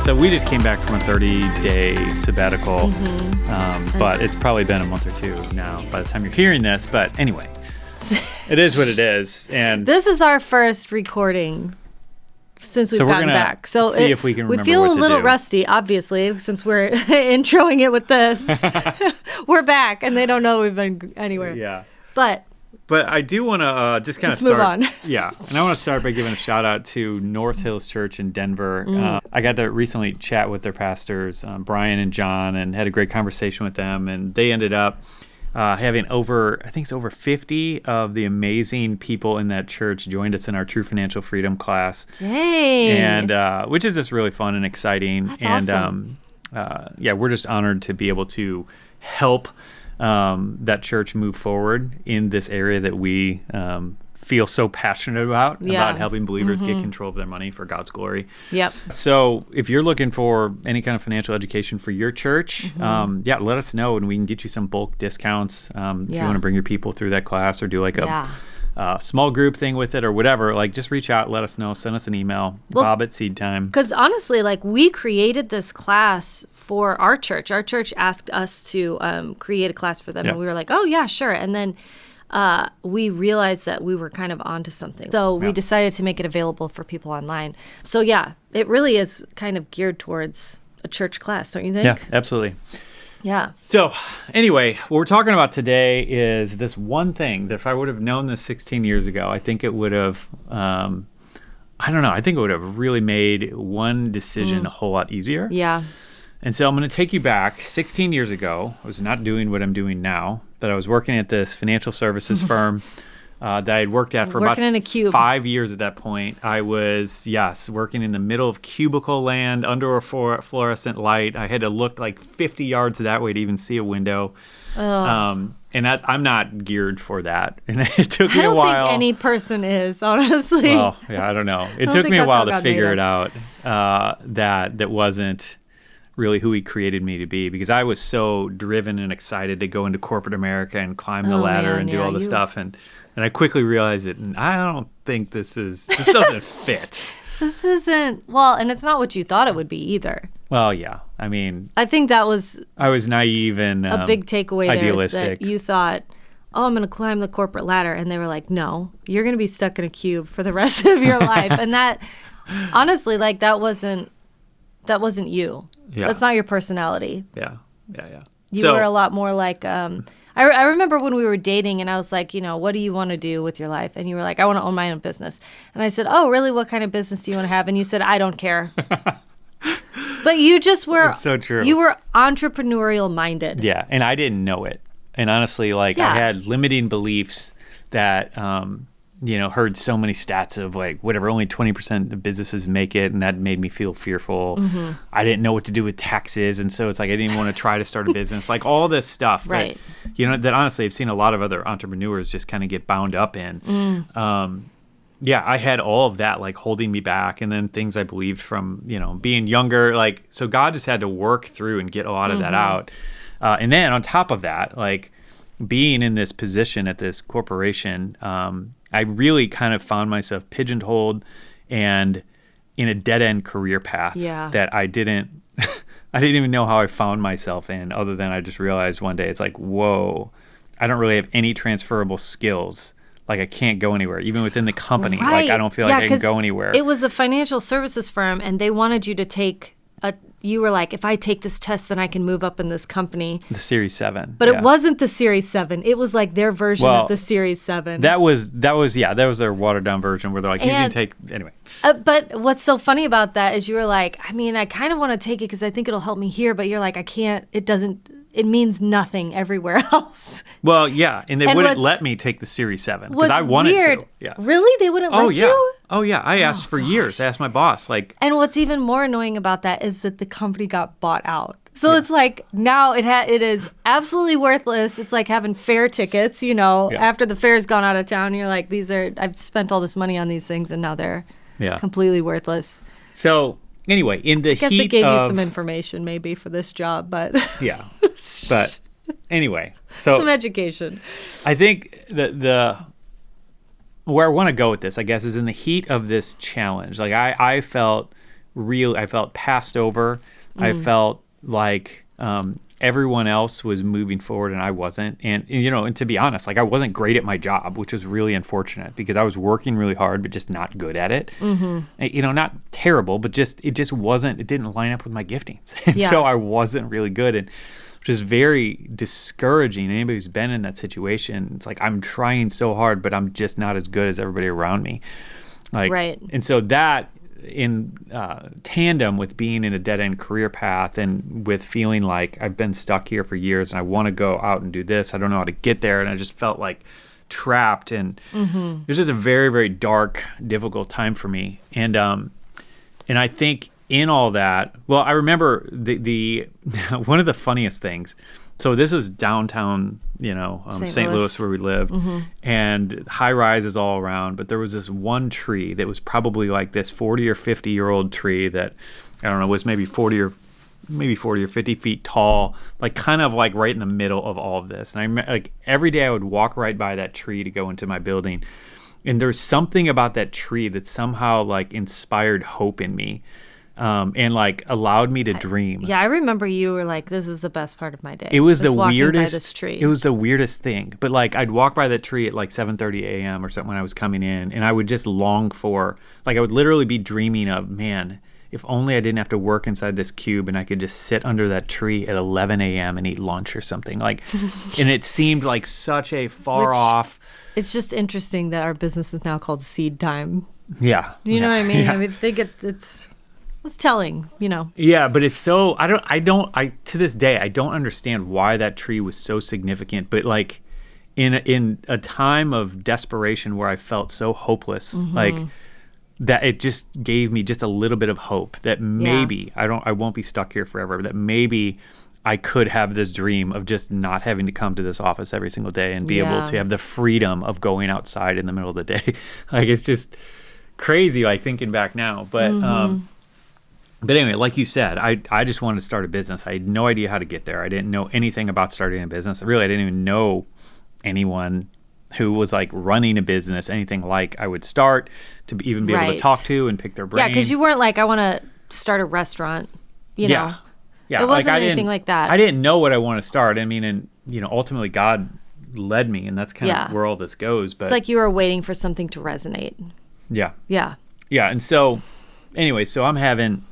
So we just came back from a 30-day sabbatical, but it's probably been a month or two now by the time you're hearing this. But anyway, it is what it is. And this is our first recording since we've gotten back. So see if we can remember we feel what a to little do. rusty, obviously, since we're introing it with this. We're back, and they don't know we've been anywhere. Yeah. But I do want to just kind of let's start. move on. Yeah. And I want to start by giving a shout out to North Hills Church in Denver. I got to recently chat with their pastors, Brian and John, and had a great conversation with them. And they ended up having over 50 of the amazing people in that church joined us in our True Financial Freedom class. Dang. And which is just really fun and exciting. That's awesome. Yeah, we're just honored to be able to help that church move forward in this area that we feel so passionate about helping believers get control of their money for God's glory. Yep. So if you're looking for any kind of financial education for your church, let us know and we can get you some bulk discounts. If you want to bring your people through that class or do like a small group thing with it or whatever, like just reach out, let us know, send us an email, Bob at SeedTime. Because honestly, like we created this class for our church. Our church asked us to create a class for them, and we were like, oh yeah, sure. And then we realized that we were kind of onto something. So we decided to make it available for people online. So yeah, it really is kind of geared towards a church class, don't you think? Yeah, absolutely. Yeah. So anyway, what we're talking about today is this one thing that if I would have known this 16 years ago, I think it would have, I think it would have really made one decision a whole lot easier. Yeah. And so I'm going to take you back 16 years ago. I was not doing what I'm doing now, but I was working at this financial services firm that I had worked at for working about in a cube. 5 years at that point. I was, working in the middle of cubicle land under a fluorescent light. I had to look like 50 yards that way to even see a window. And I'm not geared for that. And it took me a while. I don't think any person is, honestly. Well, I don't know. It took me a while to figure it out that wasn't really who he created me to be, because I was so driven and excited to go into corporate America and climb the ladder and do all this stuff. And I quickly realized it, and I don't think this doesn't fit. This isn't, and it's not what you thought it would be either. Well, yeah. I mean, I think that was I was naive and a big takeaway idealistic. there is that you thought, oh, I'm going to climb the corporate ladder. And they were like, no, you're going to be stuck in a cube for the rest of your life. And that, honestly, like that wasn't you. Yeah. That's not your personality. Yeah. You were a lot more like, I remember when we were dating and I was like, what do you want to do with your life? And you were like, I want to own my own business. And I said, oh, really? What kind of business do you want to have? And you said, I don't care. But you just were. It's so true. You were entrepreneurial minded. Yeah. And I didn't know it. And honestly, I had limiting beliefs that, heard so many stats of like whatever, only 20% of businesses make it, and that made me feel fearful. I didn't know what to do with taxes, and so it's like I didn't even want to try to start a business. Like all this stuff, right? That honestly I've seen a lot of other entrepreneurs just kind of get bound up in. I had all of that like holding me back, and then things I believed from being younger. Like so, God just had to work through and get a lot of that out. And then on top of that, like being in this position at this corporation, I really kind of found myself pigeonholed and in a dead-end career path that I didn't even know how I found myself in, other than I just realized one day it's like, whoa, I don't really have any transferable skills. Like I can't go anywhere, even within the company. Right. Like I don't feel like I can go anywhere. It was a financial services firm, and they wanted you to take you were like, if I take this test, then I can move up in this company. The Series 7. But it wasn't the Series 7. It was like their version of the Series 7. That was their watered down version where they're like, you can take, anyway. But what's so funny about that is you were like, I mean, I kind of want to take it because I think it'll help me here, but you're like, I can't, it means nothing everywhere else. Well, yeah, and they wouldn't let me take the Series 7 because I wanted to. Yeah. Really? They wouldn't let you? Oh, yeah. I asked for years. I asked my boss. And what's even more annoying about that is that the company got bought out. So it's like now it is absolutely worthless. It's like having fair tickets, after the fair's gone out of town. You're like, I've spent all this money on these things and now they're completely worthless. So anyway, in the heat of... I guess they gave you some information maybe for this job, but... Yeah. But anyway, so... Some education. I think where I want to go with this, I guess, is in the heat of this challenge. Like I felt I felt passed over. I felt like everyone else was moving forward and I wasn't. And to be honest, like I wasn't great at my job, which was really unfortunate because I was working really hard, but just not good at it. Not terrible, but it didn't line up with my giftings. And so I wasn't really good. And which is very discouraging. Anybody who's been in that situation, it's like I'm trying so hard, but I'm just not as good as everybody around me. Like, right. And so that in tandem with being in a dead-end career path and with feeling like I've been stuck here for years and I want to go out and do this. I don't know how to get there. And I just felt like trapped. And it was just a very, very dark, difficult time for me. And I think in all that, well, I remember the one of the funniest things. So this was downtown, St. Louis where we live, and high rises all around. But there was this one tree that was probably like this 40 or 50-year-old tree that, I don't know, was maybe 40 or 50 feet tall, like kind of like right in the middle of all of this. And like every day I would walk right by that tree to go into my building. And there's something about that tree that somehow like inspired hope in me. And like allowed me to dream. I remember you were like, "This is the best part of my day." It was the weirdest. By this tree. It was the weirdest thing. But like, I'd walk by that tree at like 7:30 a.m. or something when I was coming in, and I would just long for, like, I would literally be dreaming of, man, if only I didn't have to work inside this cube and I could just sit under that tree at 11 a.m. and eat lunch or something. Like, and it seemed like such a far off. It's just interesting that our business is now called SeedTime. Yeah. You know what I mean? Yeah. I mean, I think it's telling, Yeah, but it's so, to this day, I don't understand why that tree was so significant. But like in a time of desperation where I felt so hopeless, like that, it just gave me just a little bit of hope that maybe I won't be stuck here forever, that maybe I could have this dream of just not having to come to this office every single day and be able to have the freedom of going outside in the middle of the day. Like, it's just crazy, like, thinking back now. But anyway, like you said, I just wanted to start a business. I had no idea how to get there. I didn't know anything about starting a business. Really, I didn't even know anyone who was like running a business, anything like I would start to even be able to talk to and pick their brain. Yeah, because you weren't like, I want to start a restaurant, know. Yeah, it wasn't anything like that. I didn't know what I want to start. I mean, and ultimately God led me, and that's kind of where all this goes. But it's like you were waiting for something to resonate. Yeah. Yeah. Yeah, and so anyway, so I'm having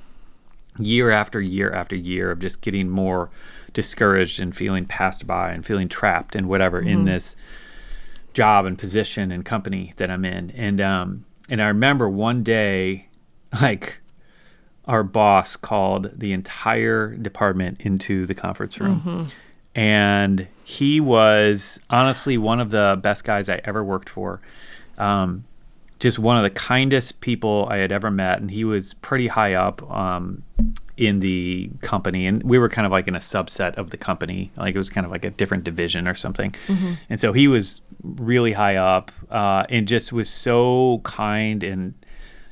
year after year after year of just getting more discouraged and feeling passed by and feeling trapped and whatever in this job and position and company that I'm in. And I remember one day, like, our boss called the entire department into the conference room. And he was honestly one of the best guys I ever worked for. Just one of the kindest people I had ever met, and he was pretty high up in the company, and we were kind of like in a subset of the company, like it was kind of like a different division or something. And so he was really high up, and just was so kind, and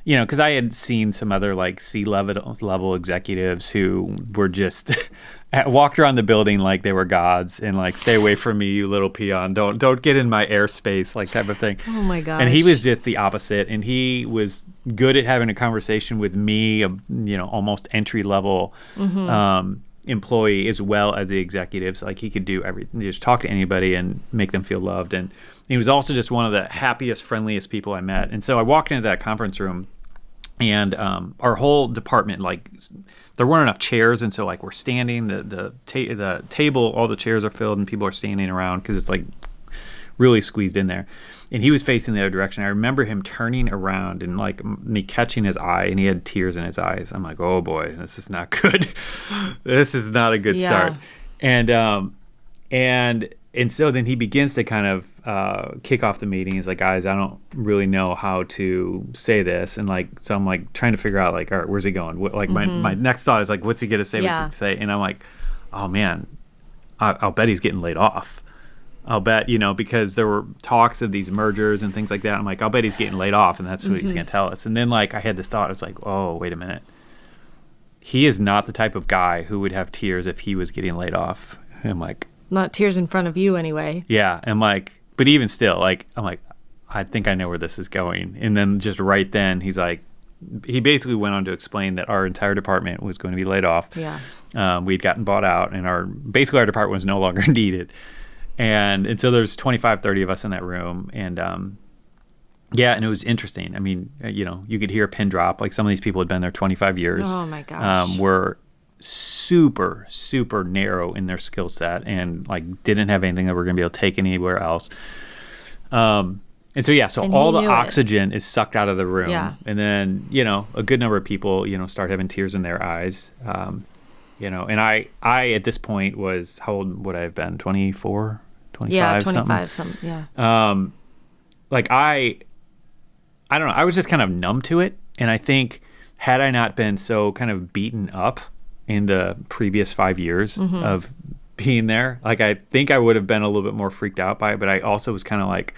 because I had seen some other like C-level executives who were just walked around the building like they were gods and like, stay away from me, you little peon, don't get in my airspace, like, type of thing. Oh my gosh. And he was just the opposite, and he was good at having a conversation with me, almost entry level employee, as well as the executives. Like, he could do everything, just talk to anybody and make them feel loved. And he was also just one of the happiest, friendliest people I met. And so I walked into that conference room, and our whole department, like, there weren't enough chairs, and so like we're standing, the table, all the chairs are filled, and people are standing around because it's like really squeezed in there. And he was facing the other direction. I remember him turning around and like me catching his eye, and he had tears in his eyes. I'm like, oh boy, this is not good. This is not a good start. And so then he begins to kind of kick off the meeting. He's like, guys, I don't really know how to say this. And like, so I'm like trying to figure out like, all right, where's he going? My next thought is like, what's he going to say? What's he going to say? And I'm like, oh man, I'll bet he's getting laid off. I'll bet, because there were talks of these mergers and things like that. I'm like, I'll bet he's getting laid off, and that's what he's going to tell us. And then like, I had this thought. It's like, oh, wait a minute. He is not the type of guy who would have tears if he was getting laid off. And I'm like, not tears in front of you anyway. Yeah. And like, but even still, like, I'm like, I think I know where this is going. And then just right then, he's like, he basically went on to explain that our entire department was going to be laid off. Yeah. We'd gotten bought out, and our department was no longer needed. And so there's 25, 30 of us in that room. And and it was interesting. I mean, you could hear a pin drop. Like, some of these people had been there 25 years. Oh, my gosh. Were super, super narrow in their skill set and, like, didn't have anything that we're going to be able to take anywhere else. And so all the oxygen is sucked out of the room. Yeah. And then, a good number of people, start having tears in their eyes. And I at this point was, how old would I have been? 24, 25, yeah, 25 something. Yeah. I don't know. I was just kind of numb to it. And I think, had I not been so kind of beaten up in the previous 5 years of being there, like, I think I would have been a little bit more freaked out by it. But I also was kind of like,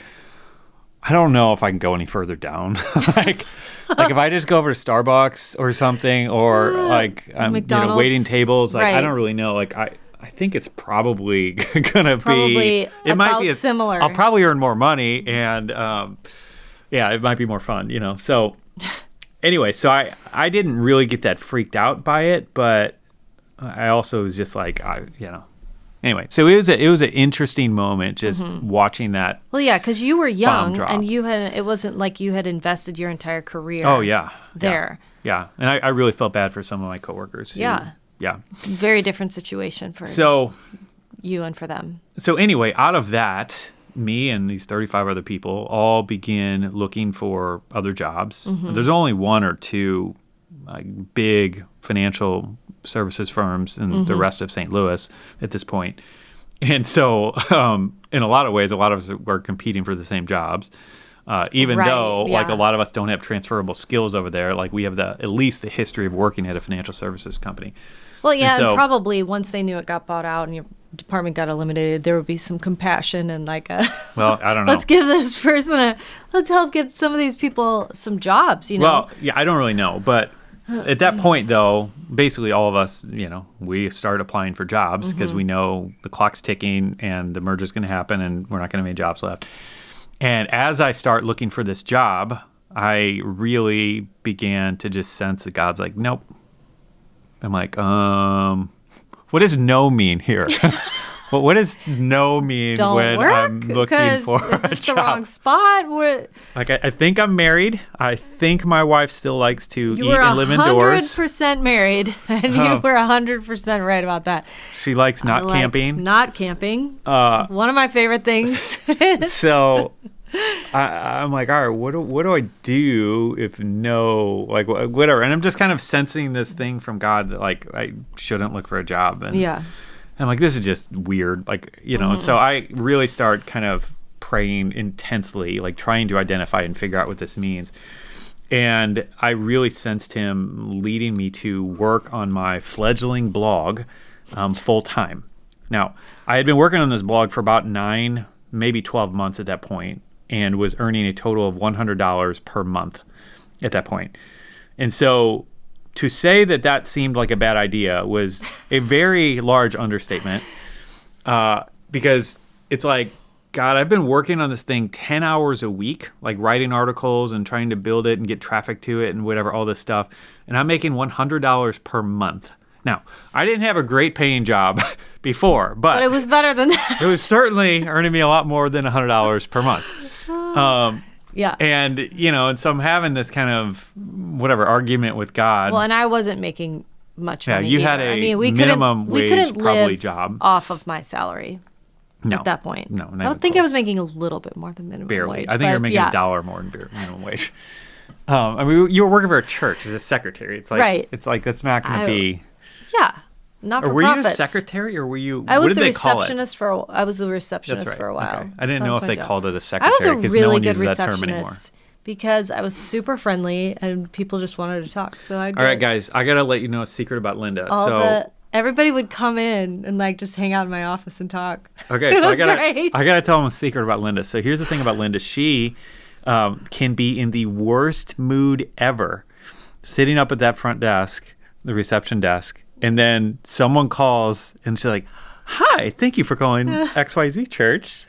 I don't know if I can go any further down. like if I just go over to Starbucks or something, or like waiting tables, like, right. I don't really know. Like, I think it's probably gonna be. It might be similar. I'll probably earn more money, and it might be more fun. So anyway, so I didn't really get that freaked out by it, but I also was just like, Anyway, so it was an interesting moment just watching that. Well, yeah, because you were young and it wasn't like you had invested your entire career. Oh yeah, there. Yeah, and I really felt bad for some of my coworkers. Yeah. It's a very different situation for you and for them. So anyway, out of that, me and these 35 other people all begin looking for other jobs. There's only one or two big financial services firms in the rest of St. Louis at this point. And so in a lot of ways, a lot of us were competing for the same jobs, even though like a lot of us don't have transferable skills over there. Like, we have at least the history of working at a financial services company. Well, yeah, and probably once they knew it got bought out and your department got eliminated, there would be some compassion and well, I don't know. Let's give this person let's help give some of these people some jobs, Well, yeah, I don't really know, but at that point, though, basically all of us, we start applying for jobs because we know the clock's ticking and the merger's going to happen and we're not going to have any jobs left. And as I start looking for this job, I really began to just sense that God's like, nope. I'm like, what does no mean here? Well, what does no mean I'm looking for a job? Is this the wrong spot? Like, I think I'm married. I think my wife still likes to eat and live indoors. You were 100% married, and you were 100% right about that. She likes camping. Not camping. One of my favorite things. So I'm like, all right, what do I do if no, like, whatever. And I'm just kind of sensing this thing from God that, like, I shouldn't look for a job. And I'm like, this is just weird. Like, and so I really start kind of praying intensely, like trying to identify and figure out what this means. And I really sensed him leading me to work on my fledgling blog full time. Now, I had been working on this blog for about 9, maybe 12 months at that point, and was earning a total of $100 per month at that point. And so to say that seemed like a bad idea was a very large understatement, because it's like, God, I've been working on this thing 10 hours a week, like writing articles and trying to build it and get traffic to it and whatever, all this stuff. And I'm making $100 per month. Now, I didn't have a great paying job before, but it was better than that. It was certainly earning me a lot more than $100 per month. Yeah. And, and so I'm having this kind of argument with God. Well, and I wasn't making much money. You had a minimum wage probably job off of my salary at that point. No, I think I was making a little bit more than minimum wage. I think you were making $1 more than minimum wage. I mean, you were working for a church as a secretary. It's like, It's like, that's not going to be. Yeah. Not for profits. Were you a secretary, or were you? I was the receptionist for a while. Okay. I didn't know if they called it a secretary because no one uses that term anymore. Because I was super friendly and people just wanted to talk. So All right, guys, I gotta let you know a secret about Linda. Everybody would come in and like just hang out in my office and talk. Okay, so I gotta tell them a secret about Linda. So here's the thing about Linda: she can be in the worst mood ever, sitting up at that front desk, the reception desk. And then someone calls and she's like, hi, thank you for calling XYZ Church.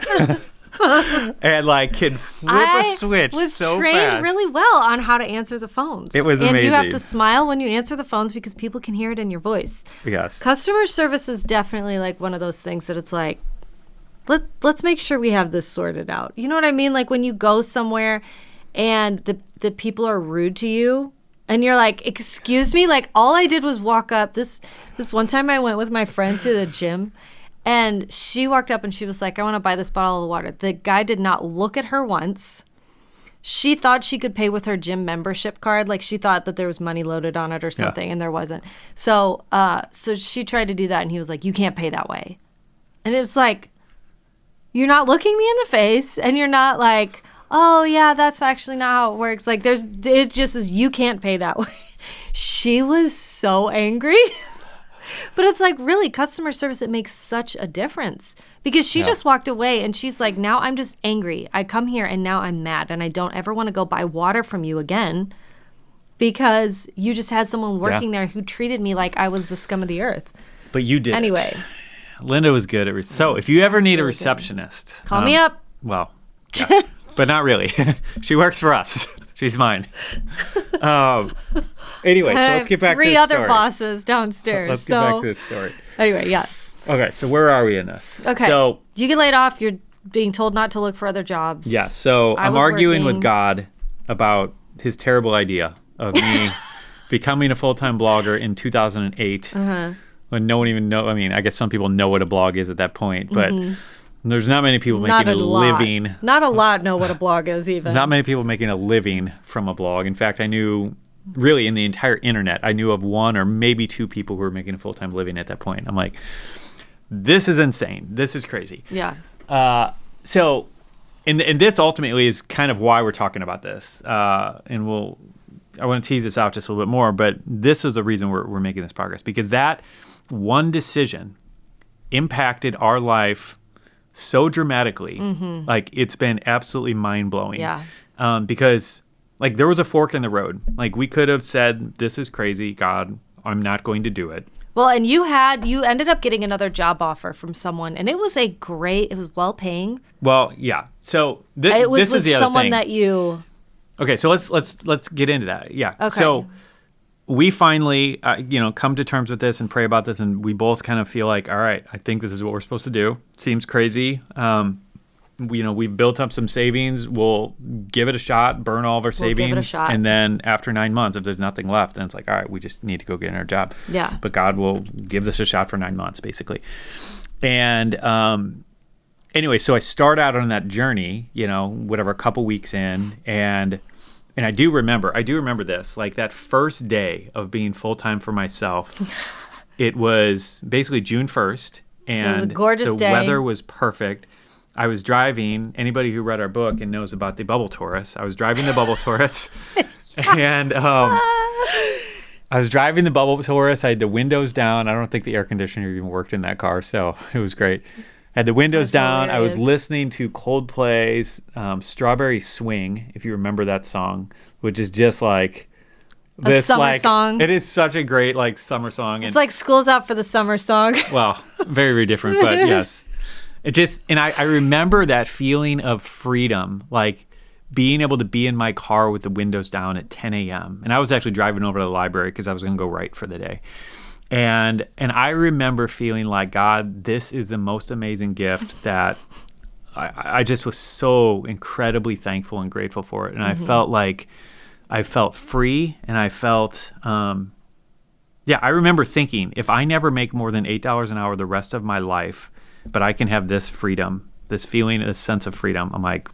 and like can flip a switch so was trained fast. really well on how to answer the phones. It was and amazing. You have to smile when you answer the phones because people can hear it in your voice. Yes. Customer service is definitely like one of those things that it's like, let's make sure we have this sorted out. You know what I mean? Like when you go somewhere and the people are rude to you and you're like, excuse me? Like all I did was walk up. This one time I went with my friend to the gym. And she walked up and she was like, I want to buy this bottle of water. The guy did not look at her once. She thought she could pay with her gym membership card. Like she thought that there was money loaded on it or something, and there wasn't. So she tried to do that, and he was like, you can't pay that way. And it's like, you're not looking me in the face, and you're not like, oh, yeah, that's actually not how it works. Like it just is, you can't pay that way. She was so angry. But it's like, really, customer service, it makes such a difference. Because she just walked away and she's like, now I'm just angry. I come here and now I'm mad and I don't ever want to go buy water from you again because you just had someone working there who treated me like I was the scum of the earth. But you did. Anyway. Linda was good at so if you ever need a receptionist. Call me up. Well, yeah, but not really. She works for us. She's mine. Anyway, so let's get back to the story. 3 other bosses downstairs. Let's get back to this story. Anyway, yeah. Okay, so where are we in this? Okay. So you get laid off. You're being told not to look for other jobs. Yeah, so I'm arguing with God about his terrible idea of me becoming a full-time blogger in 2008 when no one even know. I mean, I guess some people know what a blog is at that point, but there's not many people making a living. Not a lot know what a blog is even. Not many people making a living from a blog. In fact, I knew really in the entire internet, I knew of 1 or maybe 2 people who were making a full-time living at that point. I'm like, this is insane. This is crazy. Yeah. So, and this ultimately is kind of why we're talking about this. And I want to tease this out just a little bit more, but this is the reason we're making this progress, because that one decision impacted our life so dramatically. Like it's been absolutely mind-blowing. Yeah. Because like there was a fork in the road. Like we could have said, this is crazy, God, I'm not going to do it. Well, and you ended up getting another job offer from someone, and it was well paying. Well, yeah. So it was this with is the other someone thing. that you. Okay, so let's get into that. Yeah. Okay. So we finally, come to terms with this and pray about this, and we both kind of feel like, all right, I think this is what we're supposed to do. Seems crazy. We've built up some savings. We'll give it a shot, burn all of our savings. Give it a shot. And then after 9 months, if there's nothing left, then it's like, all right, we just need to go get our job. Yeah. But God will give this a shot for 9 months, basically. And anyway, so I start out on that journey, whatever, a couple weeks in. And I do remember this, like that first day of being full-time for myself, it was basically June 1st. And it was a gorgeous day. The weather was perfect. I was driving, anybody who read our book and knows about the Bubble Taurus, I was driving the Bubble Taurus. And I was driving the Bubble Taurus. I had the windows down. I don't think the air conditioner even worked in that car, so it was great. I had the windows down. Hilarious. I was listening to Coldplay's Strawberry Swing, if you remember that song, which is just like this summer song. It is such a great summer song. It's like School's Out for the Summer song. Well, very, very different, but yes. I remember that feeling of freedom, like being able to be in my car with the windows down at 10 a.m. And I was actually driving over to the library because I was going to go write for the day. And I remember feeling like, God, this is the most amazing gift that I just was so incredibly thankful and grateful for it. And I felt like I felt free, and I felt, I remember thinking, if I never make more than $8 an hour the rest of my life, but I can have this freedom, this feeling, this sense of freedom, I'm like,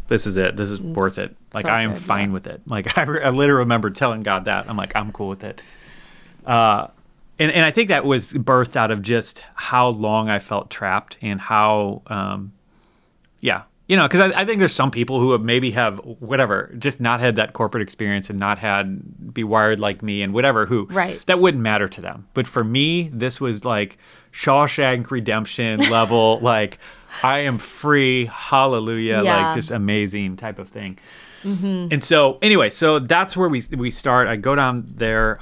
this is it. This is worth it. Like, I am fine with it. Like, I literally remember telling God that. I'm like, I'm cool with it. And I think that was birthed out of just how long I felt trapped and how, because I think there's some people who just not had that corporate experience and not be wired like me and whatever, that wouldn't matter to them. But for me, this was like Shawshank Redemption level, like I am free, hallelujah, like just amazing type of thing. And so anyway, so that's where we start. I go down there.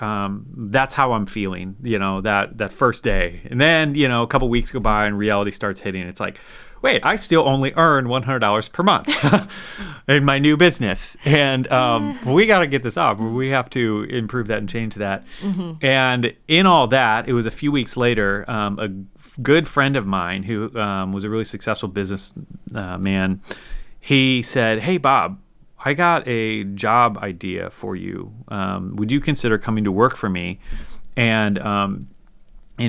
That's how I'm feeling, that first day. And then, a couple weeks go by and reality starts hitting. It's like, wait, I still only earn $100 per month in my new business. And we got to get this up. We have to improve that and change that. And in all that, it was a few weeks later, a good friend of mine who was a really successful business man, he said, hey, Bob, I got a job idea for you. Would you consider coming to work for me and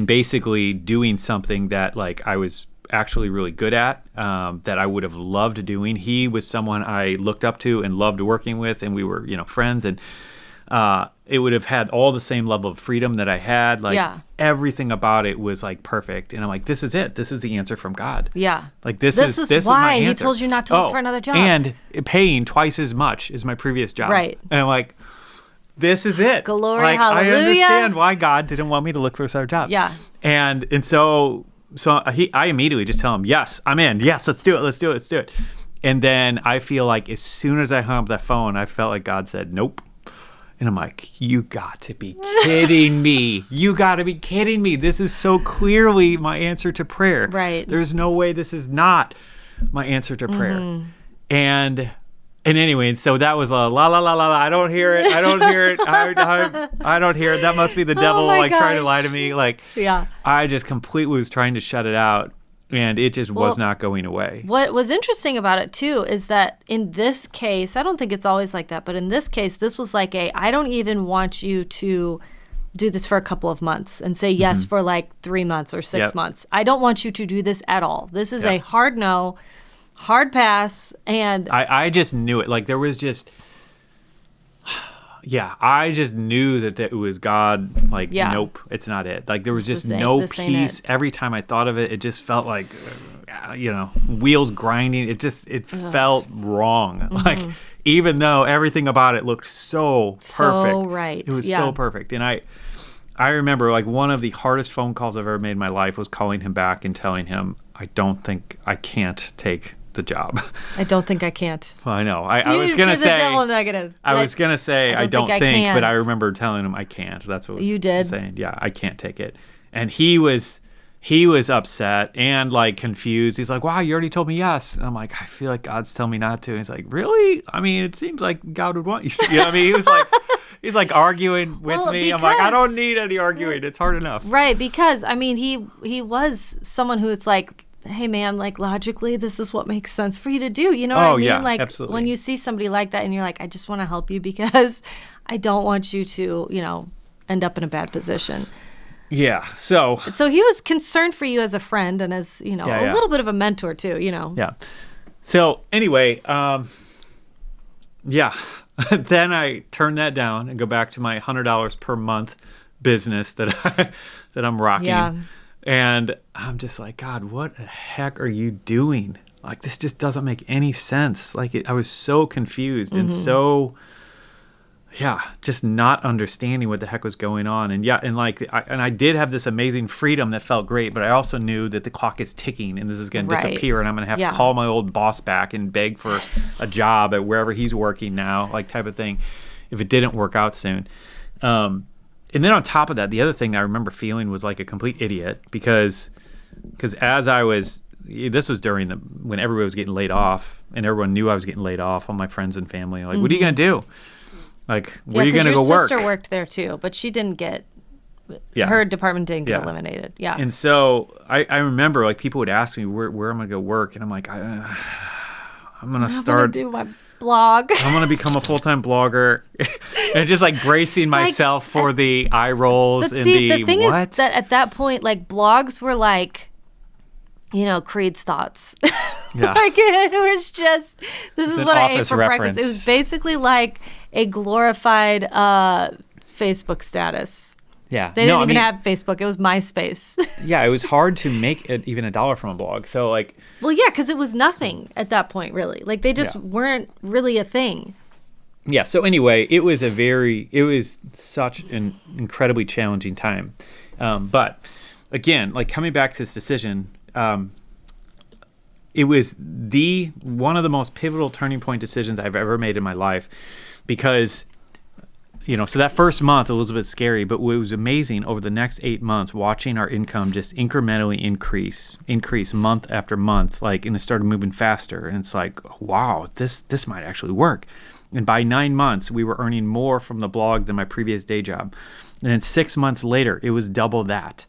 basically doing something that like I was actually really good at, that I would have loved doing. He was someone I looked up to and loved working with, and we were, friends, and it would have had all the same level of freedom that I had. Like everything about it was like perfect. And I'm like, this is it. This is the answer from God. Yeah. Like this is why my he answer. told you not to look for another job. And paying twice as much as my previous job. Right. And I'm like, this is it. Glory, like, hallelujah. I understand why God didn't want me to look for another job. Yeah. And so I immediately just tell him, yes, I'm in. Yes, let's do it. And then I feel like as soon as I hung up that phone, I felt like God said, nope. And I'm like, you got to be kidding me. You got to be kidding me. This is so clearly my answer to prayer. Right. There's no way this is not my answer to prayer. And anyway, so that was la la la la la. I don't hear it. I don't hear it. I don't hear it. That must be the devil trying to lie to me. Like, yeah. I just completely was trying to shut it out. And it just was not going away. What was interesting about it, too, is that in this case, I don't think it's always like that, but in this case, this was like I don't even want you to do this for a couple of months and say yes for like 3 months or 6 months. I don't want you to do this at all. This is a hard no, hard pass. And I just knew it. Like there was just... Yeah, I just knew that it was God. Like, nope, it's not it. Like, there was just no peace. Every time I thought of it, it just felt like, wheels grinding. It felt wrong. Like, even though everything about it looked so perfect. So right. It was so perfect. And I remember, like, one of the hardest phone calls I've ever made in my life was calling him back and telling him, I can't take the job. I don't think I can't. Well, I know. I was going to say... the devil negative. I was going to say I don't think, but I remember telling him I can't. That's what you did. Saying. Yeah, I can't take it. And he was upset and like confused. He's like, wow, you already told me yes. And I'm like, I feel like God's telling me not to. And he's like, really? I mean, it seems like God would want you to. You know what I mean? He's like arguing with me. I'm like, I don't need any arguing. It's hard enough. Right. Because, I mean, he was someone who was like, hey man, like logically, this is what makes sense for you to do. You know what I mean? Yeah, like absolutely. When you see somebody like that and you're like, I just want to help you because I don't want you to, end up in a bad position. Yeah. So he was concerned for you as a friend and as, a little bit of a mentor too, Yeah. So anyway, then I turn that down and go back to my $100 per month business that I'm rocking. Yeah. And I'm just like, God, what the heck are you doing? Like, this just doesn't make any sense. Like, I was so confused and so, just not understanding what the heck was going on. And I did have this amazing freedom that felt great, but I also knew that the clock is ticking and this is going to disappear and I'm going to have to call my old boss back and beg for a job at wherever he's working now, like type of thing, if it didn't work out soon. And then on top of that, the other thing I remember feeling was like a complete idiot because as I was, this was during when everybody was getting laid off and everyone knew I was getting laid off, all my friends and family. Like, what are you going to do? Like, where are you going to go work? Your sister worked there too, but she didn't get, her department didn't get eliminated. Yeah. And so I remember like people would ask me where I'm going to go work. And I'm like, I'm going to start. I'm going to do my blog. I'm going to become a full-time blogger and just like bracing myself for the eye rolls and the thing is that at that point, like blogs were like, Creed's thoughts. Yeah. Like it was just, this is what I ate for reference. breakfast. It was basically like a glorified Facebook status. Yeah. They didn't even have Facebook. It was MySpace. Yeah, it was hard to make even $1 from a blog. So like... Well, yeah, because it was nothing at that point, really. Like they just weren't really a thing. Yeah, so anyway, it was such an incredibly challenging time. But again, like coming back to this decision, it was one of the most pivotal turning point decisions I've ever made in my life because so that first month, it was a bit scary, but it was amazing over the next 8 months, watching our income just incrementally increase month after month, and it started moving faster. And it's like, wow, this might actually work. And by 9 months, we were earning more from the blog than my previous day job. And then 6 months later, it was double that.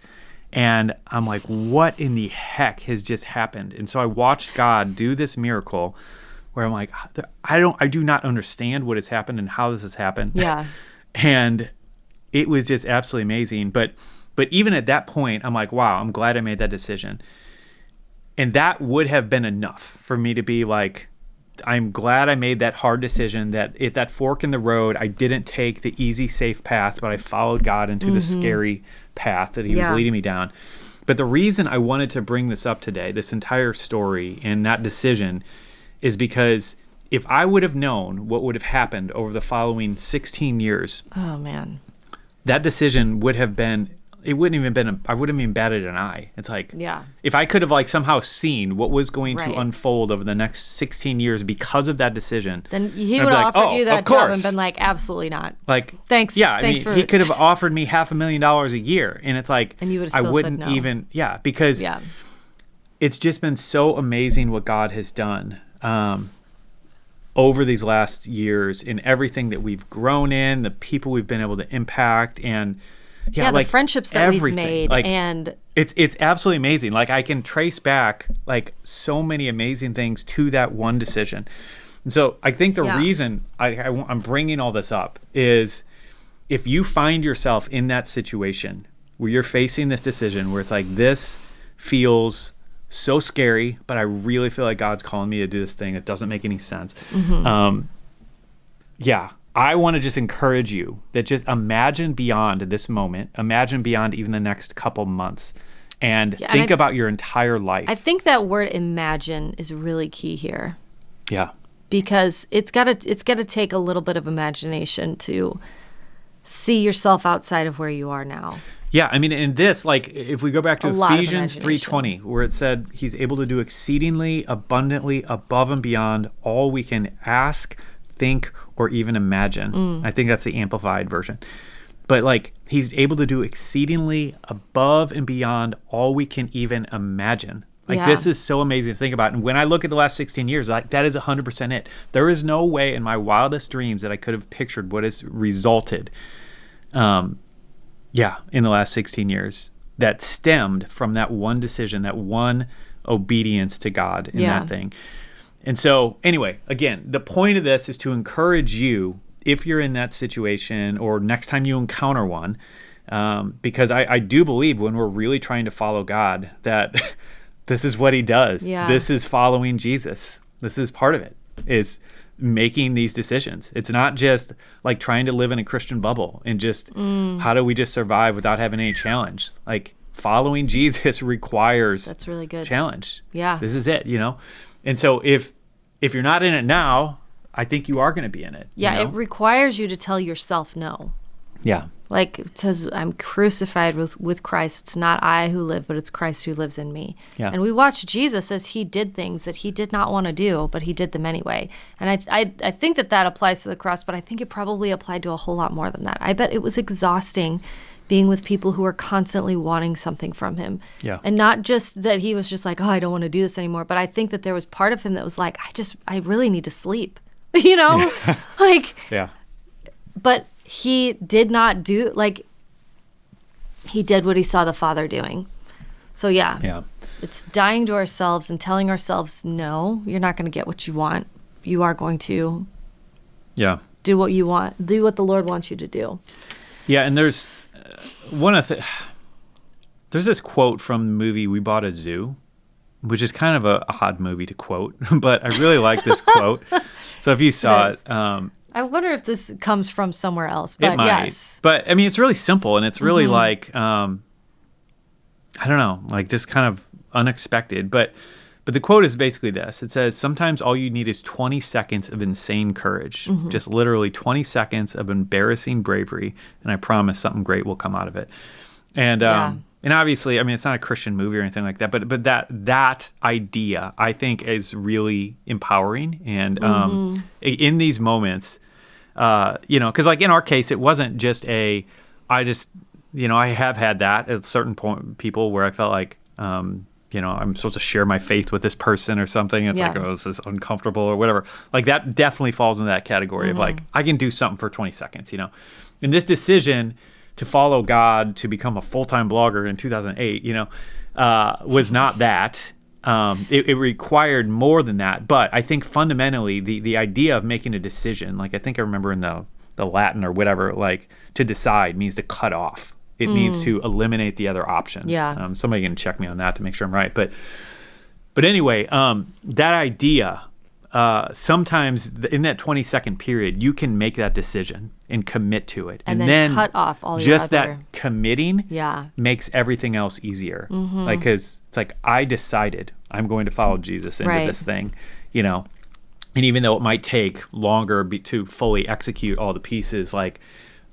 And I'm like, what in the heck has just happened? And so I watched God do this miracle where I'm like, I do not understand what has happened and how this has happened. Yeah. And it was just absolutely amazing. But even at that point, I'm like, wow, I'm glad I made that decision. And that would have been enough for me to be like, I'm glad I made that hard decision, that at that fork in the road, I didn't take the easy, safe path, but I followed God into the scary path that he was leading me down. But the reason I wanted to bring this up today, this entire story and that decision, is because if I would have known what would have happened over the following 16 years, oh man, that decision would have been, it wouldn't even been, I wouldn't even batted an eye. It's like, yeah, if I could have somehow seen what was going right. to unfold over the next 16 years because of that decision, then he would have offered you that job and been like, absolutely not. Thanks. Yeah, thanks he could have offered me $500,000 a year, and it's like, and you would have still said no. Because it's just been so amazing what God has done over these last years in everything that we've grown in, the people we've been able to impact, and the friendships that we've made, and it's absolutely amazing. I can trace back so many amazing things to that one decision. And so I think the reason I'm bringing all this up is if you find yourself in that situation where you're facing this decision where it's like, this feels so scary, but I really feel like God's calling me to do this thing. It doesn't make any sense. Mm-hmm. I want to just encourage you that just imagine beyond this moment, imagine beyond even the next couple months, and think about your entire life. I think that word imagine is really key here. Yeah. Because it's gotta take a little bit of imagination to see yourself outside of where you are now. Yeah, I mean, in this, if we go back to Ephesians 3:20, where it said he's able to do exceedingly abundantly above and beyond all we can ask, think, or even imagine. I think that's the amplified version. But he's able to do exceedingly above and beyond all we can even imagine. This is so amazing to think about. And when I look at the last 16 years, that is 100% it. There is no way in my wildest dreams that I could have pictured what has resulted in the last 16 years that stemmed from that one decision, that one obedience to God in that thing. And so, anyway, again, the point of this is to encourage you, if you're in that situation or next time you encounter one, because I do believe when we're really trying to follow God that this is what he does. Yeah. This is following Jesus. This is part of it, is making these decisions. It's not just trying to live in a Christian bubble and just how do we just survive without having any challenge. Following Jesus requires that's really good challenge. Yeah. This is it, And so if you're not in it now, I think you are going to be in it. Yeah, it requires you to tell yourself no. Yeah. It says, I'm crucified with Christ. It's not I who live, but it's Christ who lives in me. Yeah. And we watch Jesus as he did things that he did not want to do, but he did them anyway. And I think that applies to the cross, but I think it probably applied to a whole lot more than that. I bet it was exhausting being with people who are constantly wanting something from him. Yeah. And not just that he was just like, oh, I don't want to do this anymore. But I think that there was part of him that was like, I really need to sleep, Yeah. But he did not do, he did what he saw the Father doing. So yeah. It's dying to ourselves and telling ourselves, no, you're not going to get what you want. You are going to do what you want. Do what the Lord wants you to do. Yeah, and there's there's this quote from the movie We Bought a Zoo, which is kind of a odd movie to quote, but I really like this quote. So if you saw it, I wonder if this comes from somewhere else, but it might. Yes. But I mean, it's really simple, and it's really I don't know, just kind of unexpected. But the quote is basically this. It says, sometimes all you need is 20 seconds of insane courage, just literally 20 seconds of embarrassing bravery, and I promise something great will come out of it. And and obviously, I mean, it's not a Christian movie or anything like that, but that idea, I think, is really empowering. And in these moments, because like in our case, it wasn't just I have had that at certain people where I felt like, I'm supposed to share my faith with this person or something. It's like, oh, this is uncomfortable or whatever. Like that definitely falls into that category of like, I can do something for 20 seconds, And this decision to follow God, to become a full-time blogger in 2008, was not that. It required more than that. But I think fundamentally the idea of making a decision, like I think I remember in the Latin or whatever, like to decide means to cut off. It means to eliminate the other options. Yeah. Somebody can check me on that to make sure I'm right. But anyway, that idea, sometimes in that 20-second period, you can make that decision and commit to it. And then cut off all your just that committing makes everything else easier. Like, because it's like, I decided I'm going to follow Jesus into this thing, And even though it might take longer to fully execute all the pieces, like,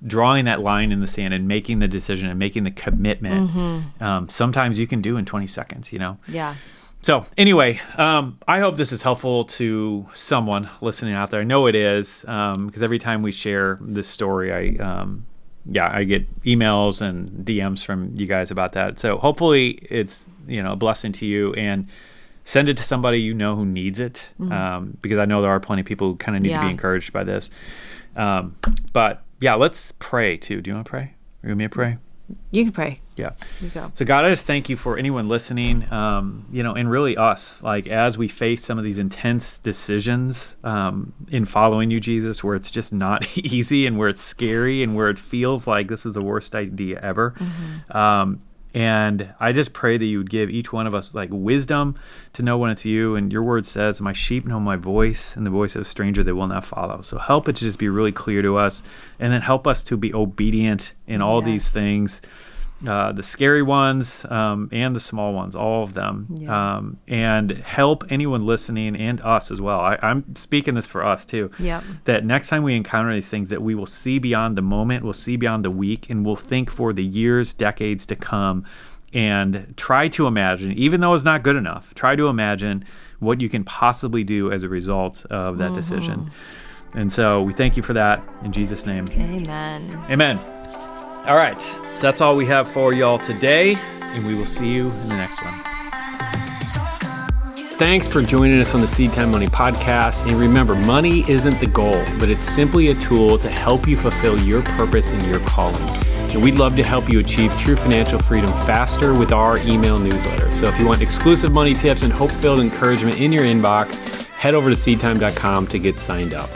drawing that line in the sand and making the decision and making the commitment, sometimes you can do in 20 seconds, Yeah. So anyway, I hope this is helpful to someone listening out there. I know it is, because every time we share this story, I get emails and DMs from you guys about that. So hopefully it's, a blessing to you, and send it to somebody who needs it, because I know there are plenty of people who kind of need to be encouraged by this. But yeah, let's pray too. Do you want to pray? You want me to pray? You can pray. Yeah. You go. So God, I just thank you for anyone listening, and really us, like as we face some of these intense decisions in following you, Jesus, where it's just not easy and where it's scary and where it feels like this is the worst idea ever. And I just pray that you would give each one of us like wisdom to know when it's you. And your word says, my sheep know my voice, and the voice of a stranger they will not follow. So help it to just be really clear to us, and then help us to be obedient in all these things, the scary ones and the small ones, all of them. And help anyone listening and us as well. I'm speaking this for us too. That next time we encounter these things, that we will see beyond the moment, we'll see beyond the week, and we'll think for the years, decades to come, and try to imagine, even though it's not good enough, try to imagine what you can possibly do as a result of that decision. And so we thank you for that in Jesus' name. Amen. All right, so that's all we have for y'all today, and we will see you in the next one. Thanks for joining us on the SeedTime Money podcast. And remember, money isn't the goal, but it's simply a tool to help you fulfill your purpose and your calling. And we'd love to help you achieve true financial freedom faster with our email newsletter. So if you want exclusive money tips and hope-filled encouragement in your inbox, head over to seedtime.com to get signed up.